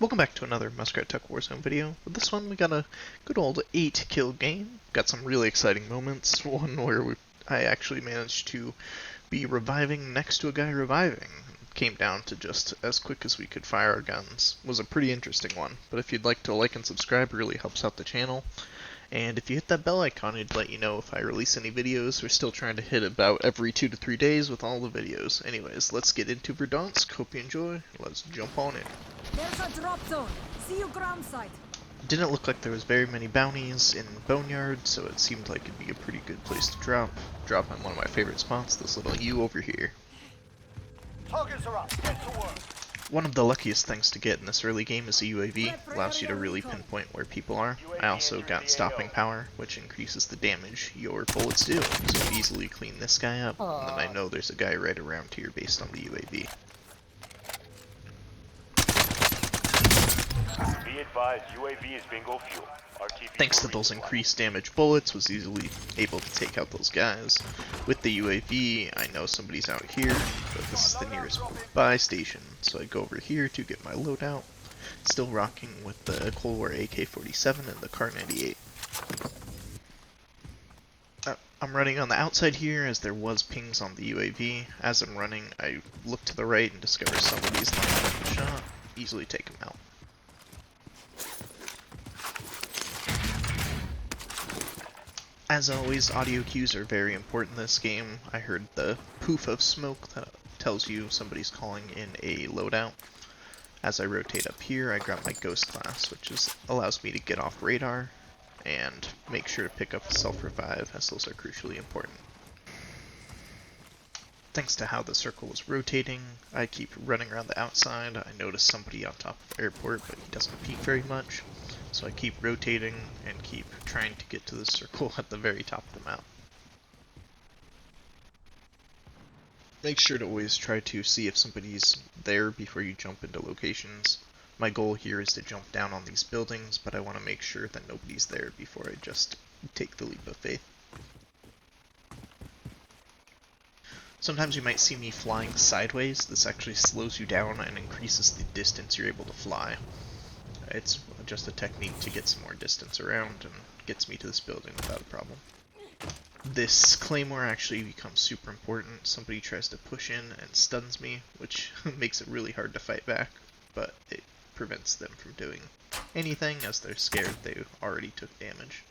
Welcome back to another Muskrat Tuck Warzone video. With this one, we got a good old 8-kill game. Got some really exciting moments. One where I actually managed to be reviving next to a guy reviving. Came down to just as quick as we could fire our guns. Was a pretty interesting one. But if you'd like to like and subscribe, it really helps out the channel. And if you hit that bell icon, it'd let you know if I release any videos. We're still trying to hit about every 2 to 3 days with all the videos. Anyways, let's get into Verdansk. Hope you enjoy. Let's jump on in. There's a drop zone. See you ground site. Didn't look like there was very many bounties in Boneyard, so it seemed like it'd be a pretty good place to drop. Drop on one of my favorite spots, this little U over here. Targets are up. Get to work. One of the luckiest things to get in this early game is a UAV. Allows you to really pinpoint where people are. I also got stopping power, which increases the damage your bullets do. So easily clean this guy up, and then I know there's a guy right around here based on the UAV. Be advised, UAV is bingo fuel. Thanks to those increased damage bullets, was easily able to take out those guys. With the UAV, I know somebody's out here, but this is the nearest buy station, so I go over here to get my loadout. Still rocking with the Cold War AK-47 and the Kar 98. I'm running on the outside here as there was pings on the UAV. As I'm running, I look to the right and discover somebody's lined up a shot. Easily take him out. As always, audio cues are very important in this game. I heard the poof of smoke that tells you somebody's calling in a loadout. As I rotate up here, I grab my ghost class, which allows me to get off radar and make sure to pick up a self-revive, as those are crucially important. Thanks to how the circle was rotating, I keep running around the outside. I notice somebody on top of the airport, but he doesn't peek very much. So I keep rotating and keep trying to get to the circle at the very top of the map. Make sure to always try to see if somebody's there before you jump into locations. My goal here is to jump down on these buildings, but I want to make sure that nobody's there before I just take the leap of faith. Sometimes you might see me flying sideways. This actually slows you down and increases the distance you're able to fly. It's just a technique to get some more distance around and gets me to this building without a problem. This claymore actually becomes super important. Somebody tries to push in and stuns me, which makes it really hard to fight back, but it prevents them from doing anything as they're scared they already took damage.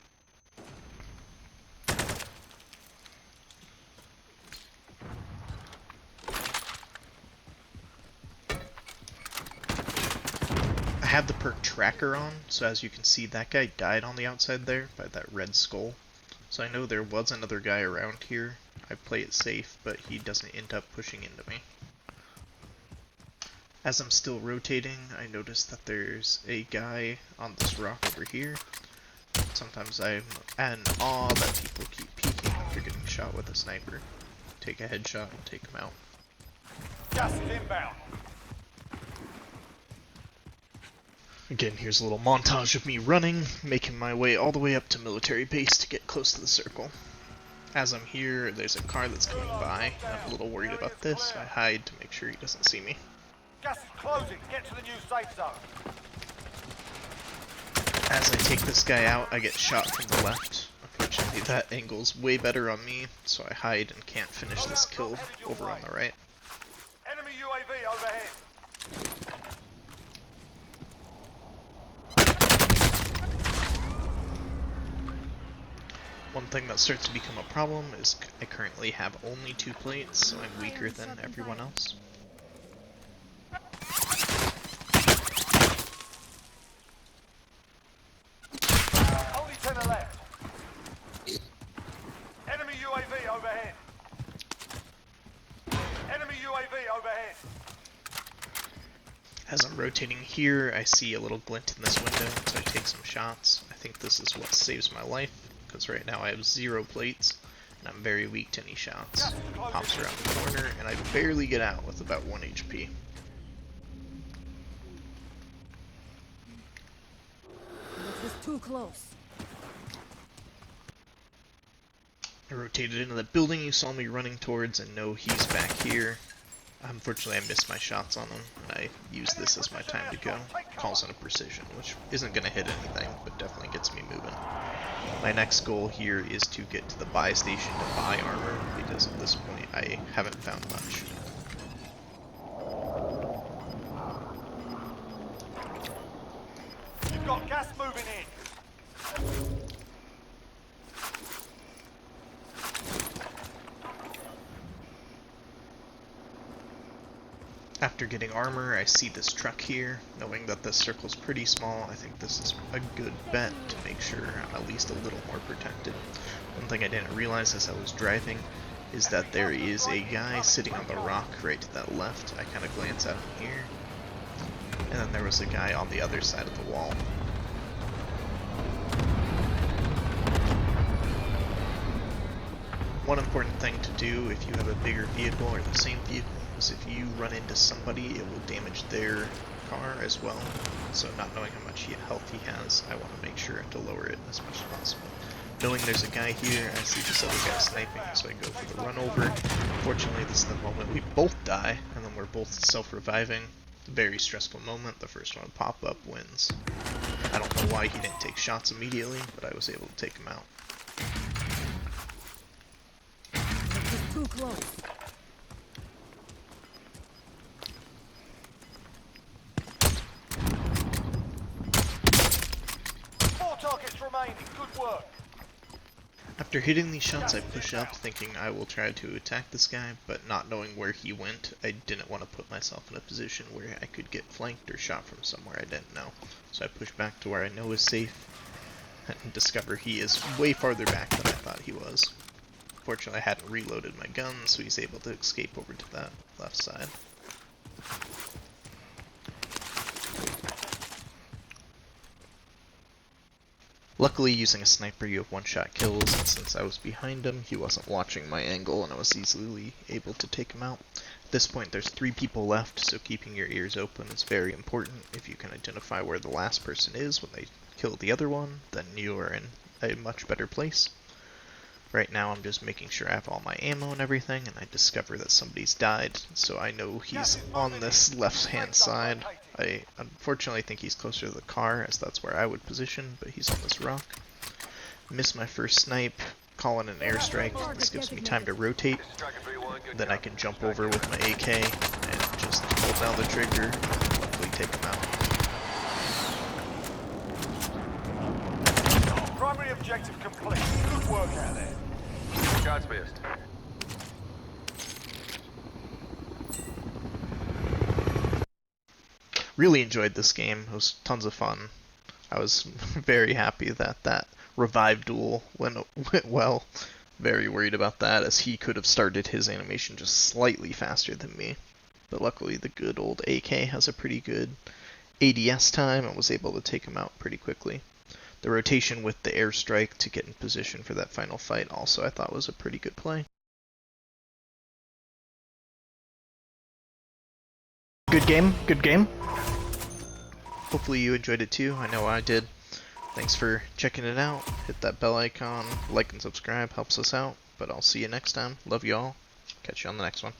I have the perk tracker on, so as you can see that guy died on the outside there by that red skull. So I know there was another guy around here. I play it safe, but he doesn't end up pushing into me. As I'm still rotating, I notice that there's a guy on this rock over here. Sometimes I'm at an awe that people keep peeking after getting shot with a sniper. Take a headshot and take him out. Gas is inbound. Again, here's a little montage of me running, making my way all the way up to military base to get close to the circle. As I'm here, there's a car that's coming by, and I'm a little worried about this. I hide to make sure he doesn't see me. Gas is closing. Get to the new safe zone. As I take this guy out, I get shot from the left. Unfortunately, that angle's way better on me, so I hide and can't finish this kill over on the right. Enemy UAV overhead. One thing that starts to become a problem is I currently have only 2 plates, so I'm weaker than everyone else. Only 10 are left. Enemy UAV overhead. Enemy UAV overhead. As I'm rotating here, I see a little glint in this window, so I take some shots. I think this is what saves my life, because right now I have 0 plates, and I'm very weak to any shots. Pops around the corner, and I barely get out with about 1 HP. This is too close. I rotated into the building you saw me running towards and know he's back here. Unfortunately, I missed my shots on him, and I used this as my time to go. Calls in a precision, which isn't going to hit anything, but definitely gets me moving. My next goal here is to get to the buy station to buy armor, because at this point I haven't found much. You've got gas moving in. After getting armor, I see this truck here. Knowing that this circle's pretty small, I think this is a good bet to make sure I'm at least a little more protected. One thing I didn't realize as I was driving is that there is a guy sitting on the rock right to that left. I kind of glance at him here. And then there was a guy on the other side of the wall. One important thing to do if you have a bigger vehicle or the same vehicle is if you run into somebody, it will damage their car as well. So not knowing how much health he has, I want to make sure to lower it as much as possible. Knowing there's a guy here, I see this other guy sniping, so I go for the run over. Fortunately, this is the moment we both die, and then we're both self-reviving. Very stressful moment. The first one to pop up wins. I don't know why he didn't take shots immediately, but I was able to take him out. This is too close. Four targets remaining. Good work. After hitting these shots, I push up, thinking I will try to attack this guy, but not knowing where he went, I didn't want to put myself in a position where I could get flanked or shot from somewhere I didn't know. So I push back to where I know is safe, and discover he is way farther back than I thought he was. Fortunately, I hadn't reloaded my gun, so he's able to escape over to that left side. Luckily, using a sniper, you have one-shot kills, and since I was behind him, he wasn't watching my angle, and I was easily able to take him out. At this point, there's 3 people left, so keeping your ears open is very important. If you can identify where the last person is when they kill the other one, then you are in a much better place. Right now, I'm just making sure I have all my ammo and everything, and I discover that somebody's died, so I know he's on this left-hand side. I unfortunately think he's closer to the car, as that's where I would position, but he's on this rock. Miss my first snipe, call in an airstrike. This gives me time to rotate. Then I can jump over with my AK and just hold down the trigger and hopefully take him out. Primary objective complete. Good work out there. Shots missed. Really enjoyed this game. It was tons of fun. I was very happy that that revive duel went well. Very worried about that, as he could have started his animation just slightly faster than me. But luckily the good old AK has a pretty good ADS time and was able to take him out pretty quickly. The rotation with the airstrike to get in position for that final fight also I thought was a pretty good play. Good game, good game. Hopefully you enjoyed it too, I know I did. Thanks for checking it out. Hit that bell icon, like and subscribe, helps us out. But I'll see you next time. Love you all. Catch you on the next one.